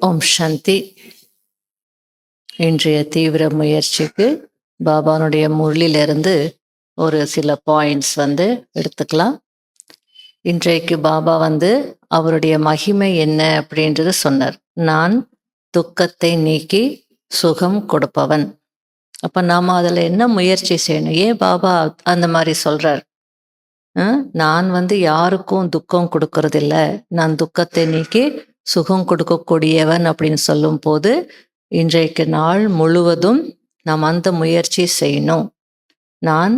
ஓம் சாந்தி. இன்றைய தீவிர முயற்சிக்கு பாபானுடைய முரளிலிருந்து ஒரு சில பாயிண்ட்ஸ் எடுத்துக்கலாம். இன்றைக்கு பாபா அவருடைய மகிமை என்ன அப்படின்றது சொன்னார். நான் துக்கத்தை நீக்கி சுகம் கொடுப்பவன். அப்ப நாம அதுல என்ன முயற்சி செய்யணும்? ஏன் பாபா அந்த மாதிரி சொல்றார்? நான் யாருக்கும் துக்கம் கொடுக்கறதில்ல, நான் துக்கத்தை நீக்கி சுகம் கொடுக்கக்கூடியவன் அப்படின்னு சொல்லும் போது இன்றைக்கு நாள் முழுவதும் நாம் அந்த முயற்சி செய்யணும். நான்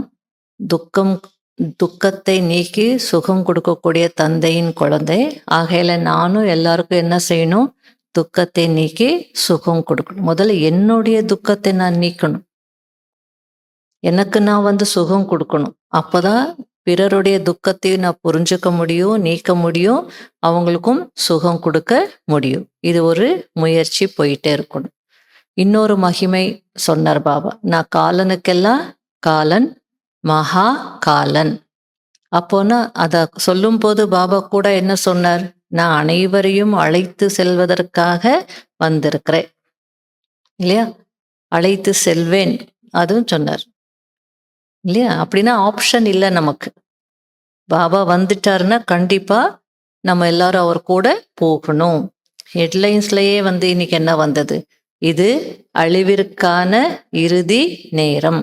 துக்கத்தை நீக்கி சுகம் கொடுக்கக்கூடிய தந்தையின் குழந்தை ஆகையில நானும் எல்லாருக்கும் என்ன செய்யணும்? துக்கத்தை நீக்கி சுகம் கொடுக்கணும். முதல்ல என்னுடைய துக்கத்தை நான் நீக்கணும். எனக்கு நான் சுகம் கொடுக்கணும். அப்பதான் பிறருடைய துக்கத்தையும் நான் புரிஞ்சுக்க முடியும், நீக்க முடியும், அவங்களுக்கும் சுகம் கொடுக்க முடியும். இது ஒரு முயற்சி போயிட்டே இருக்கணும். இன்னொரு மகிமை சொன்னார் பாபா, நான் காலனுக்கெல்லாம் காலன், மகா காலன். அப்போனா அத சொல்லும் போது பாபா கூட என்ன சொன்னார்? நான் அனைவரையும் அழைத்து செல்வதற்காக வந்திருக்கிறேன் இல்லையா? அழைத்து செல்வேன் அதுவும் சொன்னார் இல்லையா? அப்படின்னா ஆப்ஷன் இல்லை நமக்கு. பாபா வந்துட்டாருன்னா கண்டிப்பா நம்ம எல்லாரும் அவர் கூட போகணும். ஹெட்லைன்ஸ்லயே இன்னைக்கு என்ன வந்தது? இது அழிவிற்கான இறுதி நேரம்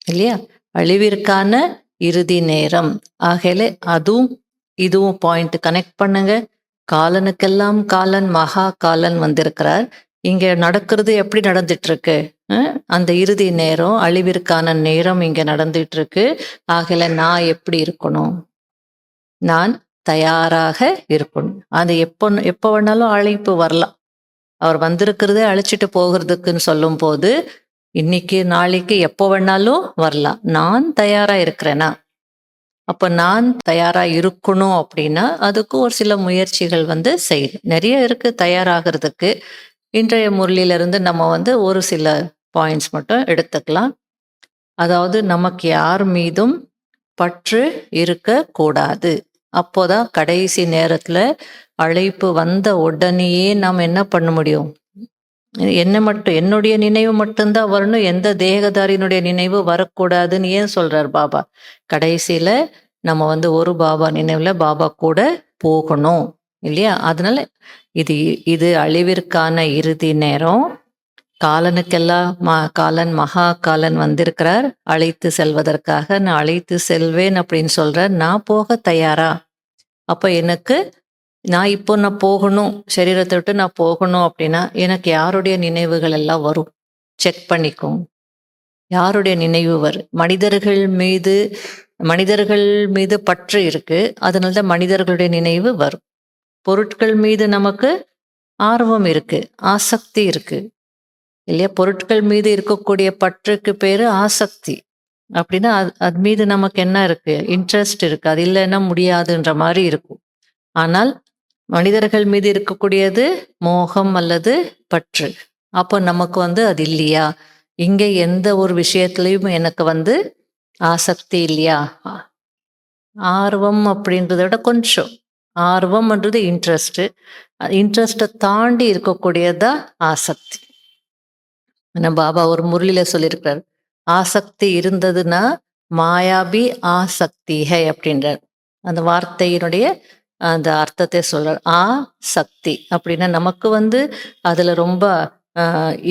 இல்லையா? அழிவிற்கான இறுதி நேரம். ஆகையில அதுவும் இதுவும் பாயிண்ட் கனெக்ட் பண்ணுங்க. காலனுக்கெல்லாம் காலன், மகா காலன் வந்திருக்கிறார். இங்க நடக்கிறது எப்படி நடந்துட்டு இருக்கு? அந்த இறுதி நேரம், அழிவிற்கான நேரம் இங்க நடந்துட்டு இருக்கு. ஆகல நான் எப்படி இருக்கணும்? நான் தயாராக இருக்கணும். அது எப்போ வேணாலும் அழைப்பு வரலாம். அவர் வந்திருக்கிறதே அழைச்சிட்டு போகிறதுக்குன்னு சொல்லும் போது இன்னைக்கு நாளைக்கு எப்போ வேணாலும் வரலாம். நான் தயாரா இருக்கிறேனா? அப்ப நான் தயாரா இருக்கணும் அப்படின்னா அதுக்கு ஒரு சில முயற்சிகள் செய்யணும். நிறைய இருக்கு தயாராகிறதுக்கு. இன்றைய முரளிலிருந்து நம்ம ஒரு சில பாயிண்ட்ஸ் மட்டும் எடுத்துக்கலாம். அதாவது நமக்கு யார் மீதும் பற்று இருக்க கூடாது. அப்போதான் கடைசி நேரத்துல அழைப்பு வந்த உடனேயே நாம் என்ன பண்ண முடியும்? என்னுடைய நினைவு மட்டும்தான் வரணும், எந்த தேகதாரியினுடைய நினைவு வரக்கூடாதுன்னு ஏன் சொல்றார் பாபா? கடைசியில நம்ம ஒரு பாபா நினைவுல பாபா கூட போகணும் இல்லையா? அதனால இது அழிவிற்கான இறுதி நேரம். காலனுக்கெல்லாம் காலன், மகா காலன் வந்திருக்கிறார் அழைத்து செல்வதற்காக. நான் அழைத்து செல்வேன் அப்படின்னு சொல்றார். நான் போக தயாரா? அப்ப நான் போகணும், சரீரத்தை விட்டு நான் போகணும் அப்படின்னா எனக்கு யாருடைய நினைவுகள் எல்லாம் வரும்? செக் பண்ணிக்கோங்க. யாருடைய நினைவு வரும்? மனிதர்கள் மீது பற்று இருக்கு, அதனாலதான் மனிதர்களுடைய நினைவு வரும். பொருட்கள் மீது நமக்கு ஆர்வம் இருக்கு, ஆசக்தி இருக்கு இல்லையா? பொருட்கள் மீது இருக்கக்கூடிய பற்றுக்கு பேரு ஆசக்தி. அப்படின்னா அது மீது நமக்கு என்ன இருக்கு? இன்ட்ரெஸ்ட் இருக்கு. அது இல்லைன்னா முடியாதுன்ற மாதிரி இருக்கும். ஆனால் மனிதர்கள் மீது இருக்கக்கூடியது மோகம் அல்லது பற்று. அப்போ நமக்கு அது இல்லையா? இங்க எந்த ஒரு விஷயத்திலையும் எனக்கு ஆசக்தி இல்லையா? ஆர்வம் அப்படின்றத விட கொஞ்சம் ஆர்வம்ன்றது இன்ட்ரெஸ்ட்டை தாண்டி இருக்கக்கூடியதா ஆசக்தி. பாபா ஒரு முரளியில சொல்லியிருக்கிறார், ஆசக்தி இருந்ததுன்னா மாயாபி ஆசக்திஹை அப்படின்றார். அந்த வார்த்தையினுடைய அந்த அர்த்தத்தை சொல்றார். சக்தி அப்படின்னா நமக்கு அதுல ரொம்ப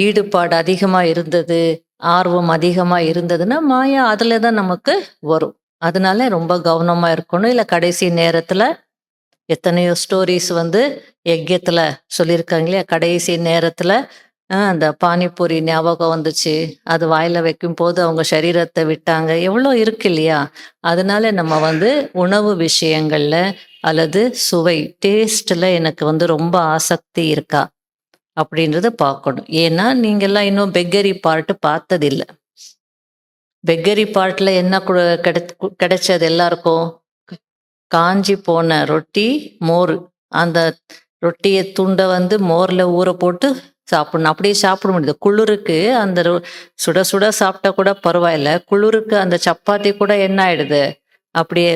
ஈடுபாடு அதிகமா இருந்தது, ஆர்வம் அதிகமா இருந்ததுன்னா மாயா அதுலதான் நமக்கு வரும். அதனால ரொம்ப கவனமா இருக்கணும். இல்ல கடைசி நேரத்துல எத்தனையோ ஸ்டோரிஸ் யஜ்யத்துல சொல்லியிருக்காங்க இல்லையா? கடைசி நேரத்துல அந்த பானிபூரி ஞாபகம் வந்துச்சு, அது வாயில வைக்கும் போது அவங்க சரீரத்தை விட்டாங்க, எவ்வளோ இருக்கு இல்லையா? அதனால நம்ம உணவு விஷயங்கள்ல அல்லது சுவை டேஸ்ட்ல எனக்கு ரொம்ப ஆசக்தி இருக்கா அப்படின்றத பார்க்கணும். ஏன்னா நீங்கெல்லாம் இன்னும் பெக்கரி பார்ட் பார்த்ததில்லை. பெக்கரி பார்ட்ல என்ன கிடைச்சது எல்லாருக்கும்? காஞ்சி போன ரொட்டி, மோர். அந்த ரொட்டியை துண்டை மோர்ல ஊற போட்டு சாப்பிடணும். அப்படியே சாப்பிட முடியுது. குளிருக்கு அந்த சுட சுட சாப்பிட்டா கூட பரவாயில்ல, குளிருக்கு அந்த சப்பாத்தி கூட என்ன ஆயிடுது? அப்படியே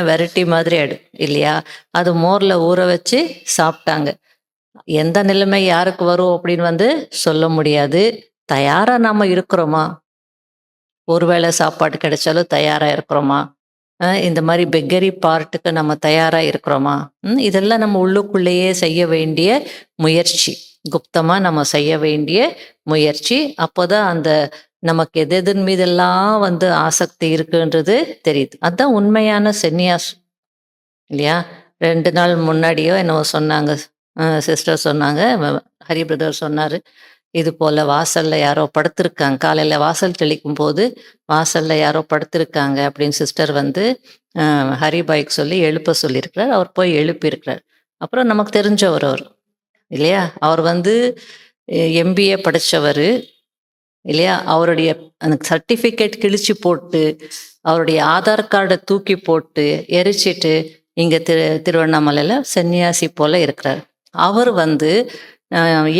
வெரைட்டி மாதிரி ஆயிடும் இல்லையா? அது மோர்ல ஊற வச்சு சாப்பிட்டாங்க. எந்த நிலைமை யாருக்கு வரும் அப்படின்னு சொல்ல முடியாது. தயாரா நாம இருக்கிறோமா? ஒரு வேளை சாப்பாடு கிடைச்சாலும் தயாரா இருக்கிறோமா? இந்த மாரி பெக்கரி பார்ட்டுக்கு நம்ம தயாரா இருக்கிறோமா? இதெல்லாம் நம்ம உள்ளுக்குள்ளேயே செய்ய வேண்டிய முயற்சி. குப்தமா நம்ம செய்ய வேண்டிய முயற்சி. அப்போதான் அந்த நமக்கு எதெதன் மீதெல்லாம் ஆசக்தி இருக்குன்றது தெரியுது. அதான் உண்மையான சந்நியாசம் இல்லையா? 2 நாள் முன்னாடியோ என்னவோ சொன்னாங்க. சிஸ்டர் சொன்னாங்க. ஹரி பிரதர் சொன்னாரு. இது போல வாசல்ல யாரோ படுத்திருக்காங்க. காலையில வாசல் தெளிக்கும்போது, வாசல்ல யாரோ படுத்திருக்காங்க அப்படின்னு சிஸ்டர் ஹரிபாய்க்கு சொல்லி எழுப்ப சொல்லியிருக்கிறார். அவர் போய் எழுப்பியிருக்கிறார். அப்புறம் நமக்கு தெரிஞ்சவர் அவர் இல்லையா? அவர் எம்பிஏ படிச்சவரு இல்லையா? அவருடைய அந்த சர்டிஃபிகேட் கிழிச்சு போட்டு, அவருடைய ஆதார் கார்டை தூக்கி போட்டு, எரிச்சிட்டு, இங்க திருவண்ணாமலையில சன்னியாசி போல இருக்கிறார். அவர்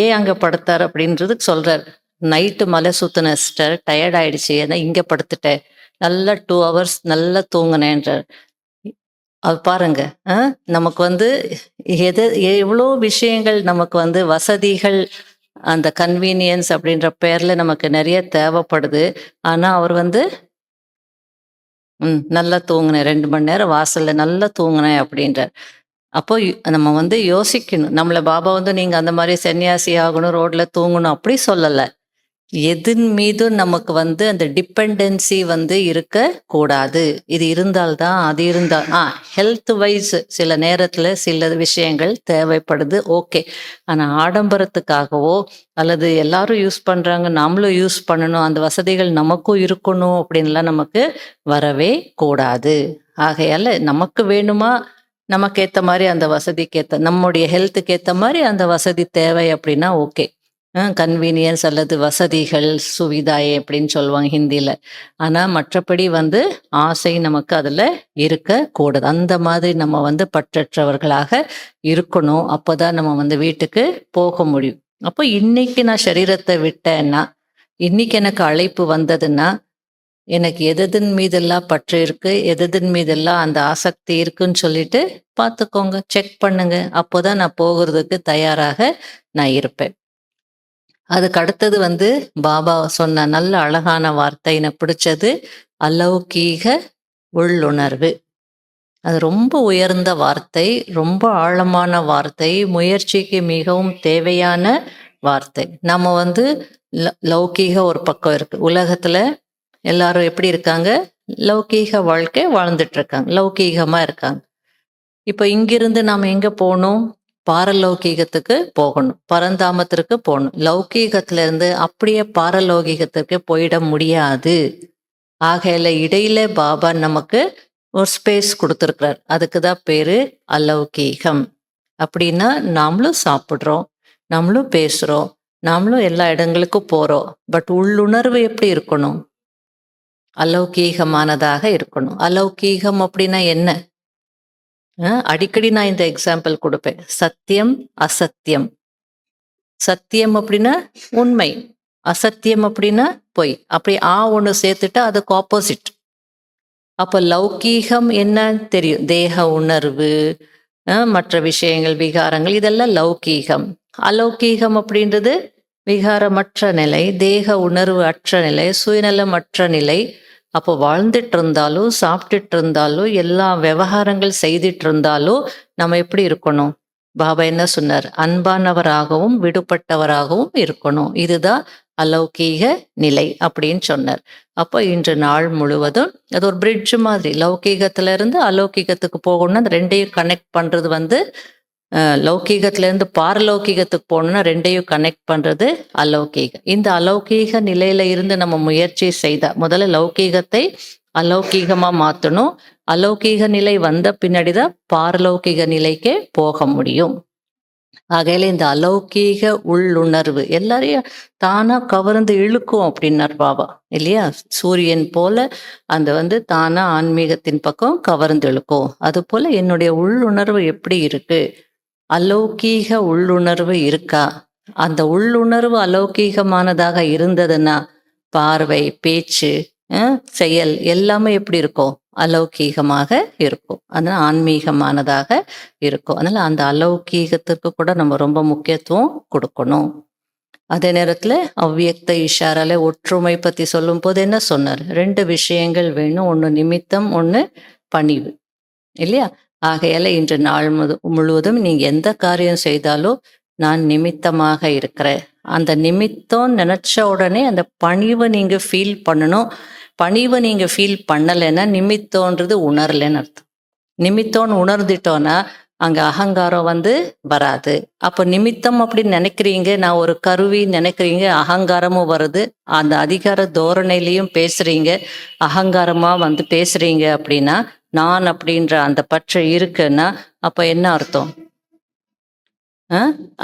ஏன் அங்க படுத்தார் அப்படின்றது சொல்றார். நைட்டு மலை சுத்தின சிஸ்டர், டயர்ட் ஆயிடுச்சு, ஏன்னா இங்க படுத்துட்டேன், நல்லா 2 ஹவர்ஸ் நல்லா தூங்கினேன்றார். அது பாருங்க, நமக்கு எவ்வளோ விஷயங்கள் நமக்கு வசதிகள், அந்த கன்வீனியன்ஸ் அப்படின்ற பேர்ல நமக்கு நிறைய தேவைப்படுது. ஆனா அவர் நல்லா தூங்கினேன், 2 மணி நேரம் வாசல்ல நல்லா தூங்கினேன் அப்படின்றார். அப்போ நம்ம யோசிக்கணும். நம்மள பாபா நீங்க அந்த மாதிரி சன்னியாசி ஆகணும், ரோட்ல தூங்கணும் அப்படி சொல்லல. எதன் மீதும் நமக்கு அந்த டிபெண்டன்சி இருக்க கூடாது. இது இருந்தால்தான் அது இருந்தால் ஹெல்த் வைஸ் சில நேரத்துல சில விஷயங்கள் தேவைப்படுது, ஓகே. ஆனா ஆடம்பரத்துக்காகவோ அல்லது எல்லாரும் யூஸ் பண்றாங்க நாமளும் யூஸ் பண்ணணும், அந்த வசதிகள் நமக்கும் இருக்கணும் அப்படின்லாம் நமக்கு வரவே கூடாது. ஆகையால நமக்கு வேணுமா, நமக்கு ஏத்த மாதிரி அந்த வசதிக்கு ஏத்த, நம்முடைய ஹெல்த்துக்கு ஏத்த மாதிரி அந்த வசதி தேவை அப்படின்னா ஓகே. கன்வீனியன்ஸ் அல்லது வசதிகள், சுவிதாயே அப்படின்னு சொல்லுவாங்க ஹிந்தியில. ஆனா மற்றபடி ஆசை நமக்கு அதுல இருக்கக்கூடாது. அந்த மாதிரி நம்ம பற்றற்றவர்களாக இருக்கணும். அப்போதான் நம்ம வீட்டுக்கு போக முடியும். அப்போ இன்னைக்கு நான் சரீரத்தை விட்டேன்னா, இன்னைக்கு எனக்கு அழைப்பு வந்ததுன்னா, எனக்கு எதன் மீதெல்லாம் பற்று இருக்கு, எதன் மீதெல்லாம் அந்த ஆசக்தி இருக்குன்னு சொல்லிட்டு பார்த்துக்கோங்க, செக் பண்ணுங்க. அப்போதான் நான் போகிறதுக்கு தயாராக நான் இருப்பேன். அதுக்கு அடுத்தது பாபா சொன்ன நல்ல அழகான வார்த்தை எனக்கு பிடிச்சது, அலௌகீக உள்ளுணர்வு. அது ரொம்ப உயர்ந்த வார்த்தை, ரொம்ப ஆழமான வார்த்தை, முயற்சிக்கு மிகவும் தேவையான வார்த்தை. நம்ம லௌகீக ஒரு பக்கம் இருக்கு. உலகத்துல எல்லாரும் எப்படி இருக்காங்க? லௌகீக வாழ்க்கை வாழ்ந்துட்டு இருக்காங்க, லௌகீகமா இருக்காங்க. இப்ப இங்கிருந்து நாம எங்க போகணும்? பாரலௌகீகத்துக்கு போகணும், பரந்தாமத்திற்கு போகணும். லௌகீகத்துல இருந்து அப்படியே பாரலௌகீகத்திற்கு போயிட முடியாது. ஆகையில இடையில பாபா நமக்கு ஒரு ஸ்பேஸ் கொடுத்துருக்கிறார். அதுக்குதான் பேரு அலௌகீகம். அப்படின்னா நாமளும் சாப்பிட்றோம், நாமளும் பேசுறோம், நாமளும் எல்லா இடங்களுக்கும் போறோம். பட் உள்ளுணர்வு எப்படி இருக்கணும்? அலௌகீகமானதாக இருக்கணும். அலௌகீகம் அப்படின்னா என்ன? அடிக்கடி நான் இந்த எக்ஸாம்பிள் கொடுப்பேன். சத்தியம், அசத்தியம். சத்தியம் அப்படின்னா உண்மை, அசத்தியம் அப்படின்னா பொய். அப்படி ஒண்ணு சேர்த்துட்டா அதுக்கு ஆப்போசிட். அப்ப லௌகீகம் என்ன தெரியும்? தேக உணர்வு, மற்ற விஷயங்கள், விகாரங்கள், இதெல்லாம் லௌகீகம். அலௌகீகம் அப்படின்றது விகாரமற்ற நிலை, தேக உணர்வு அற்ற நிலை, சுயநலமற்ற நிலை. அப்போ வாழ்ந்துட்டு இருந்தாலும், சாப்பிட்டுட்டு இருந்தாலும், எல்லா விவகாரங்கள் செய்துட்டு இருந்தாலும் நம்ம எப்படி இருக்கணும்? பாபா என்ன சொன்னார்? அன்பானவராகவும் விடுபட்டவராகவும் இருக்கணும். இதுதான் அலௌகீக நிலை அப்படின்னு சொன்னார். அப்போ இன்று நாள் முழுவதும் அது ஒரு பிரிட்ஜ் மாதிரி, லௌகீகத்துல இருந்து அலௌகீகத்துக்கு போகணும்னா அந்த ரெண்டையும் கனெக்ட் பண்றது லௌகீகத்துல இருந்து பாரலௌகீகத்துக்கு போகணும்னா ரெண்டையும் கனெக்ட் பண்றது அலௌகீகம். இந்த அலௌகீக நிலையில இருந்து நம்ம முயற்சி செய்தா, முதல்ல லௌகீகத்தை அலௌகீகமா மாத்தணும். அலௌகீக நிலை வந்த பின்னாடிதான் பாரலௌகீக நிலைக்கே போக முடியும். ஆகையில இந்த அலௌகீக உள்ளுணர்வு எல்லாரையும் தானா கவர்ந்து இழுக்கும் அப்படின்னார் பாபா இல்லையா? சூரியன் போல அந்த தானா ஆன்மீகத்தின் பக்கம் கவர்ந்து இழுக்கும். அது போல என்னுடைய உள்ளுணர்வு எப்படி இருக்கு? அலௌகீக உள்ளுணர்வு இருக்கா? அந்த உள்ளுணர்வு அலௌகீகமானதாக இருந்ததுன்னா பார்வை, பேச்சு, செயல் எல்லாமே எப்படி இருக்கும்? அலௌகீகமாக இருக்கும். அதனால் ஆன்மீகமானதாக இருக்கும். அதனால் அந்த அலௌகீகத்துக்கு கூட நம்ம ரொம்ப முக்கியத்துவம் கொடுக்கணும். அதே நேரத்தில் அவ்வியக்த இஷாரால ஒற்றுமை பற்றி சொல்லும்போது என்ன சொன்னார்? 2 விஷயங்கள் வேணும். ஒன்று நிமித்தம், ஒன்று பணிவு, இல்லையா? ஆகையால இன்று நாள் முழுவதும் நீங்கள் எந்த காரியம் செய்தாலும் நான் நிமித்தமாக இருக்கிறேன். அந்த நிமித்தம் நினச்ச உடனே அந்த பணிவை நீங்கள் ஃபீல் பண்ணணும். பணிவை நீங்கள் ஃபீல் பண்ணலைன்னா நிமித்தோன்றது உணரலைன்னு அர்த்தம். நிமித்தம்னு உணர்ந்துட்டோன்னா அங்கே அகங்காரம் வராது. அப்போ நிமித்தம் அப்படின்னு நினைக்கிறீங்க, நான் ஒரு கருவி நினைக்கிறீங்க, அகங்காரமும் வருது. அந்த அதிகார தோரணையிலையும் பேசுறீங்க, அகங்காரமாக பேசுறீங்க அப்படின்னா, நான் அப்படின்ற அந்த பற்று இருக்குன்னா அப்போ என்ன அர்த்தம்?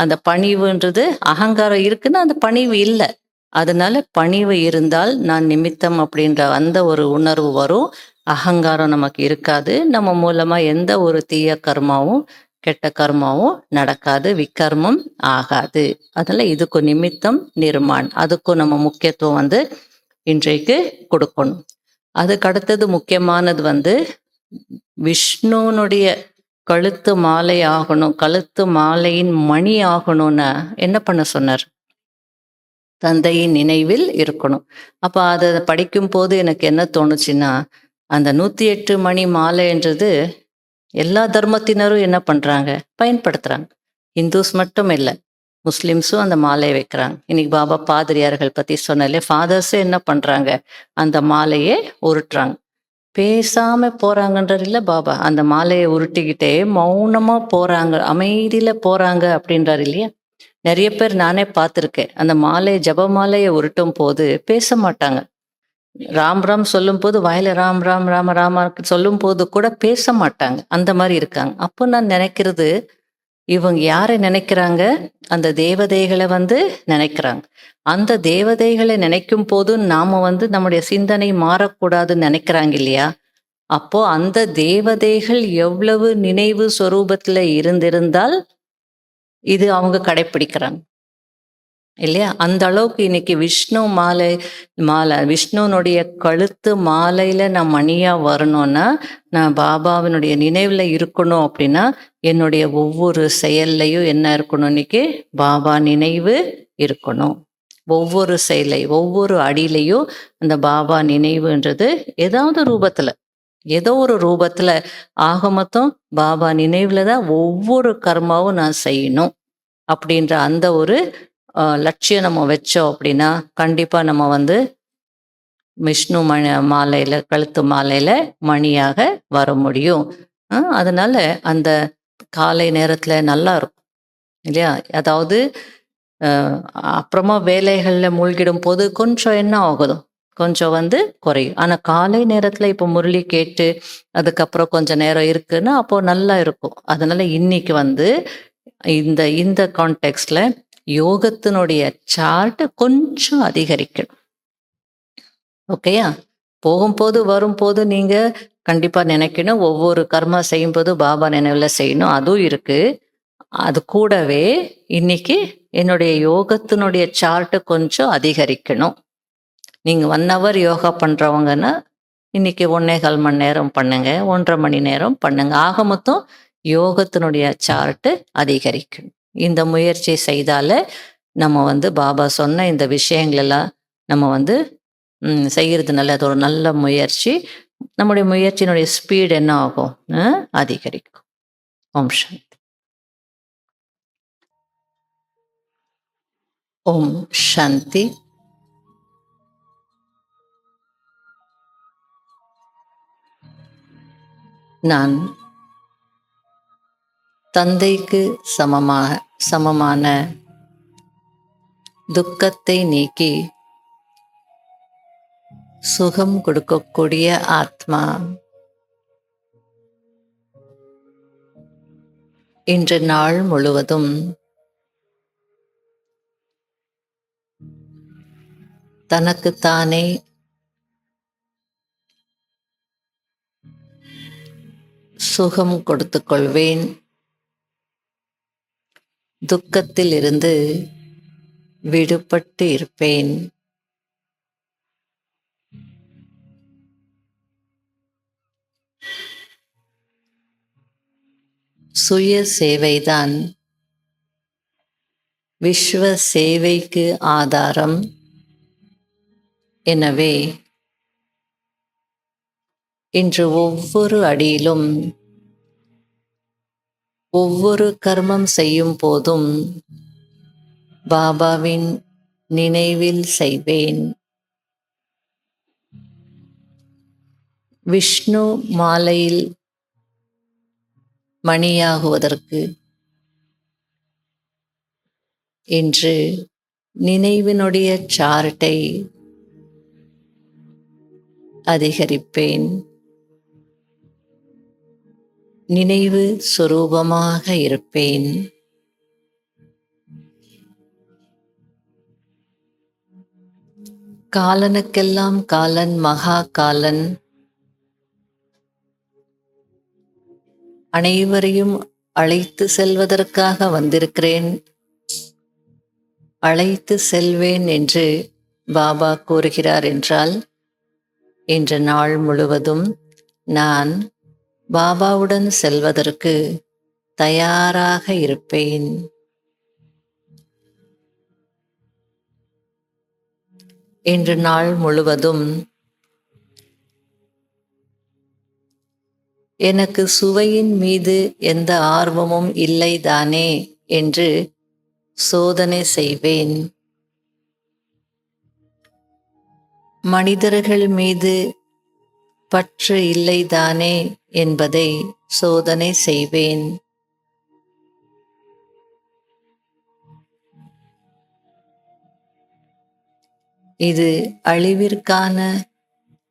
அந்த பணிவுன்றது அகங்காரம் இருக்குன்னா அந்த பணிவு இல்லை. அதனால பணிவு இருந்தால் நான் நிமித்தம் அப்படின்ற அந்த ஒரு உணர்வு வரும். அகங்காரம் நமக்கு இருக்காது. நம்ம மூலமா எந்த ஒரு தீய கர்மாவும் கெட்ட கர்மாவும் நடக்காது, விக்கர்மம் ஆகாது. அதனால இதுக்கு நிமித்தம் நிர்மான், அதுக்கும் நம்ம முக்கியத்துவம் இன்றைக்கு கொடுக்கணும். அதுக்கு அடுத்தது முக்கியமானது விஷ்ணுனுடைய கழுத்து மாலை ஆகணும். கழுத்து மாலையின் மணி ஆகணும்னா என்ன பண்ண சொன்னார்? தந்தையின் நினைவில் இருக்கணும். அப்போ அதை படிக்கும் போது எனக்கு என்ன தோணுச்சுன்னா, அந்த 108 மணி மாலைன்றது எல்லா தர்மத்தினரும் என்ன பண்றாங்க? பயன்படுத்துறாங்க. இந்துஸ் மட்டும் இல்லை, முஸ்லிம்ஸும் அந்த மாலையை வைக்கிறாங்க. இன்னைக்கு பாபா பாதிரியார்கள் பத்தி சொன்னாலே, ஃபாதர்ஸும் என்ன பண்றாங்க? அந்த மாலையை உருட்டுறாங்க. பேசாம போறாங்கன்றது இல்லை பாபா, அந்த மாலையை உருட்டிக்கிட்டே மௌனமா போறாங்க, அமைதியில போறாங்க அப்படின்றாரு இல்லையா? நிறைய பேர் நானே பார்த்துருக்கேன், அந்த மாலை ஜப மாலையை உருட்டும் போது பேச மாட்டாங்க. ராம் ராம் சொல்லும் போது வாயில ராம் ராம் ராம ராமா சொல்லும் போது கூட பேச மாட்டாங்க. அந்த மாதிரி இருக்காங்க. அப்போ நான் நினைக்கிறது, இவங்க யாரை நினைக்கிறாங்க? அந்த தேவதைகளை நினைக்கிறாங்க. அந்த தேவதைகளை நினைக்கும் போது நாம நம்முடைய சிந்தனை மாறக்கூடாதுன்னு நினைக்கிறாங்க இல்லையா? அப்போ அந்த தேவதைகள் எவ்வளவு நினைவு சொரூபத்துல இருந்திருந்தால் இது அவங்க கடைப்பிடிக்கிறாங்க இல்லையா? அந்த அளவுக்கு இன்னைக்கு விஷ்ணு மாலை விஷ்ணுனுடைய கழுத்து மாலையில நான் மணியா வரணும்னா, நான் பாபாவினுடைய நினைவுல இருக்கணும் அப்படின்னா, என்னுடைய ஒவ்வொரு செயல்லையும் என்ன இருக்கணும்? இன்னைக்கு பாபா நினைவு இருக்கணும். ஒவ்வொரு செயலையும் ஒவ்வொரு அடியிலையும் அந்த பாபா நினைவுன்றது ஏதோ ஒரு ரூபத்துல ஆக மொத்தம் பாபா நினைவுல தான் ஒவ்வொரு கர்மாவும் நான் செய்யணும் அப்படின்ற அந்த ஒரு லட்சியம் நம்ம வச்சோம் அப்படின்னா கண்டிப்பா நம்ம விஷ்ணு மாலையில கழுத்து மாலையில மணியாக வர முடியும். அதனால அந்த காலை நேரத்துல நல்லா இருக்கும் இல்லையா? அதாவது அப்புறமா வேலைகள்ல மூழ்கிடும் போது கொஞ்சம் என்ன ஆகுதும், கொஞ்சம் குறையும். ஆனா காலை நேரத்துல இப்போ முரளி கேட்டு அதுக்கப்புறம் கொஞ்சம் நேரம் இருக்குன்னா அப்போ நல்லா இருக்கும். அதனால இன்னைக்கு இந்த இந்த கான்டெக்ட்ல யோகத்தினுடைய சார்ட் கொஞ்சம் அதிகரிக்கணும். ஓகேயா? போகும்போது வரும்போது நீங்க கண்டிப்பா நினைக்கணும், ஒவ்வொரு கர்மா செய்யும்போது பாபா நினைவுல செய்யணும், அதுவும் இருக்கு. அது கூடவே இன்னைக்கு என்னுடைய யோகத்தினுடைய சார்ட் கொஞ்சம் அதிகரிக்கணும். நீங்க 1 hour யோகா பண்றவங்கன்னா இன்னைக்கு 1.25 மணி நேரம் பண்ணுங்க, 1.5 மணி நேரம் பண்ணுங்க. ஆக மொத்தம் யோகத்தினுடைய சார்ட் அதிகரிக்கணும். இந்த முயற்சி செய்தால நம்ம பாபா சொன்ன இந்த விஷயங்கள் எல்லாம் நம்ம செய்யறதுனால அது ஒரு நல்ல முயற்சி. நம்முடைய முயற்சியினுடைய ஸ்பீட் என்ன ஆகும்? அதிகரிக்கும். ஓம் சாந்தி. ஓம் சாந்தி. நான் தந்தைக்கு சமமான துக்கத்தை நீக்கி சுகம் கொடுக்கக்கூடிய ஆத்மா. இன்று நாள் முழுவதும் தனக்குத்தானே சுகம் கொடுத்து கொள்வேன். துக்கத்தில் இருந்து விடுபட்டு இருப்பேன். . சுய சேவைதான் விஸ்வ சேவைக்கு ஆதாரம். எனவே இன்று ஒவ்வொரு அடியிலும், ஒவ்வொரு கர்மம் செய்யும் போதும் பாபாவின் நினைவில் செய்வேன். விஷ்ணு மாலையில் மணியாகுவதற்கு இன்று நினைவினுடைய சார்ட்டை அதிகரிப்பேன். நினைவு சொரூபமாக இருப்பேன். காலனுக்கெல்லாம் காலன், மகா காலன் அனைவரையும் அழைத்து செல்வதற்காக வந்திருக்கிறேன், அழைத்து செல்வேன் என்று பாபா கூறுகிறார் என்றால், இன்று நாள் முழுவதும் நான் பாபாவுடன் செல்வதற்கு தயாராக இருப்பேன். இன்று நாள் முழுவதும் எனக்கு சுவையின் மீது எந்த ஆர்வமும் இல்லைதானே என்று சோதனை செய்வேன். மனிதர்கள் மீது பற்று இல்லைதானே என்பதை சோதனை செய்வேன். இது அழிவிற்கான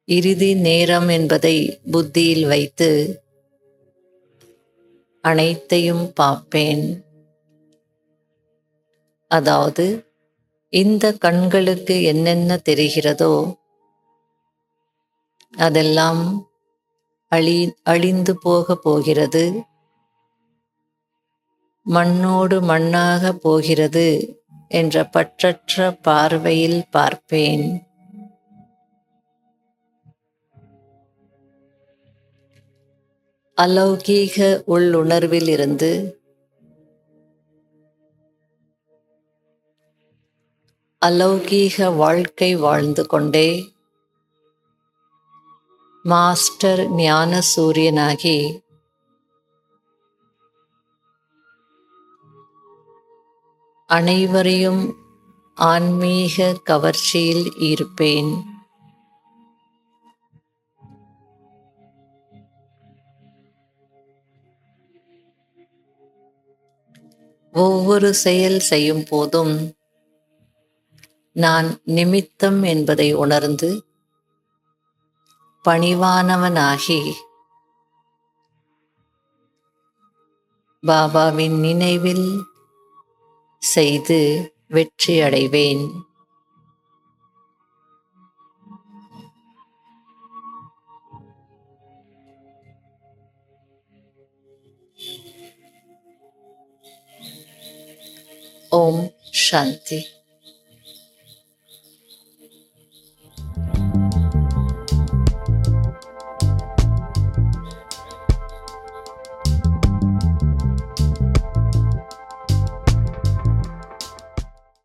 இறுதி நேரம் என்பதை புத்தியில் வைத்து அனைத்தையும் பார்ப்பேன். அதாவது இந்த கண்களுக்கு என்னென்ன தெரிகிறதோ அதெல்லாம் அழிந்து போகிறது, மண்ணோடு மண்ணாக போகிறது என்ற பற்றற்ற பார்வையில் பார்ப்பேன். அலௌகீக உள்ளுணர்வில் இருந்து அலௌகீக வாழ்க்கை வாழ்ந்து கொண்டே மாஸ்டர் ஞான சூரியனாகி அனைவரையும் ஆன்மீக கவர்ச்சியில் இருப்பேன். ஒவ்வொரு செயல் செய்யும் போதும் நான் நிமித்தம் என்பதை உணர்ந்து பணிவானவனாகி பாபாவின் நினைவில் செய்து வெற்றி அடைவேன். ஓம் சாந்தி.